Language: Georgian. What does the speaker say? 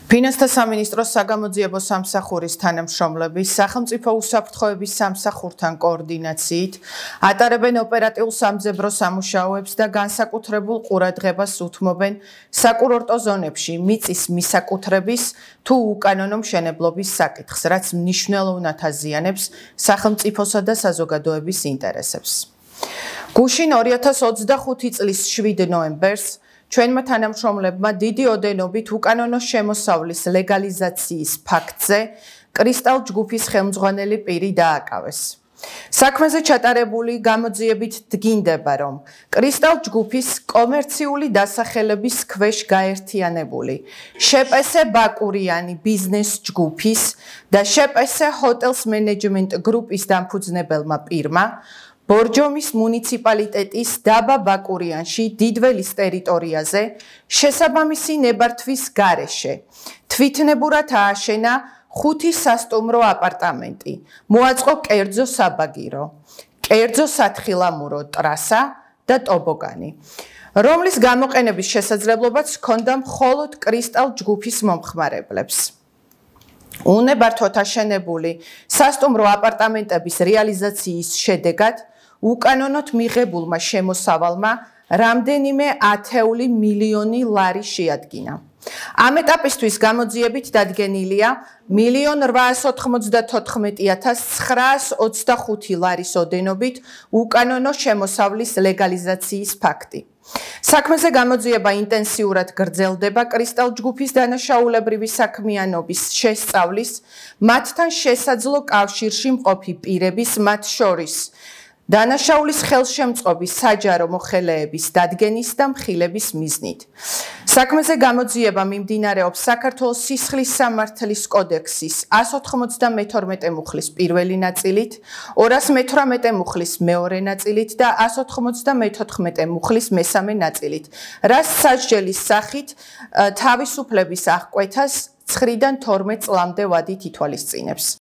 ფინანსთა სამინისტროს საგამოძიებო სამსახურის თანამშრომლები სახელმწიფო უსაფრთხოების სამსახურთან კოორდინაციით ატარებენ ოპერატიულ სამძებრო სამუშაოებს და განსაკუთრებულ ყურადღებას უთმობენ საკურორტო ზონებში მიწის მისაკუთრების თუ უკანონო მშენებლობის საკითხს, რაც მნიშვნელოვნად აზიანებს სახელმწიფოსა და საზოგადოების ინტერესებს. გუშინ 2025 წლის 7 ნოემბერს ჩვენმა თანამშრომლებმა დიდი ოდენობით უკანონო შემოსავლის ლეგალიზაციის ფაქტზე კრისტალ ჯგუფის ხელმძღვანელი პირი დააკავეს. საქმეზე ჩატარებული გამოძიებით დგინდება, რომ კრისტალ ჯგუფის კომერციული დასახელების ქვეშ გაერთიანებული შპს ბაკურიანი ბიზნეს ჯგუფის და შპს ჰოტელს მენეჯმენტ გრუპის დამფუძნებელმა პირმა ბორჯომის მუნიციპალიტეტის დაბა ბაკურიანში დიდველის ტერიტორიაზე შესაბამისი ნებართვის გარეშე თვითნებურად ააშენა 5 სასტუმრო აპარტამენტი, მოაწყო კერძო საბაგირო, კერძო სათხილამურო ტრასა და ტობოგანი, რომლის გამოყენების შესაძლებლობაც ჰქონდა მხოლოდ კრისტალ ჯგუფის მომხმარებლებს. უნებართვად აშენებული სასტუმრო აპარტამენტების რეალიზაციის შედეგად უკანონოდ მიღებულმა შემოსავალმა რამდენიმე ათეული მილიონი ლარი შეადგინა. ამ ეტაპისთვის გამოძიებით დადგენილია 1,894,925 ლარის ოდენობით უკანონო შემოსავლის ლეგალიზაციის ფაქტი. საქმეზე გამოძიება ინტენსიურად გრძელდება კრისტალ ჯგუფის დანაშაულებრივი საქმიანობის შესწავლის, მათთან შესაძლო კავშირში მყოფი პირების, მათ შორის დანაშაულის ხელშემწყობის საჯარო მოხელეების დადგენის და მხილების მიზნით. საქმეზე გამოძიება მიმდინარეობს საქართველოს სისხლის სამართლის კოდექსის 192 მუხლის პირველი ნაწილით, 218 მუხლის მეორე ნაწილით და 194 მუხლის მესამე ნაწილით, რაც სასჯელის სახით თავისუფლების აღკვეთას 9-დან 12 წლამდე ვადით ითვალისწინებს.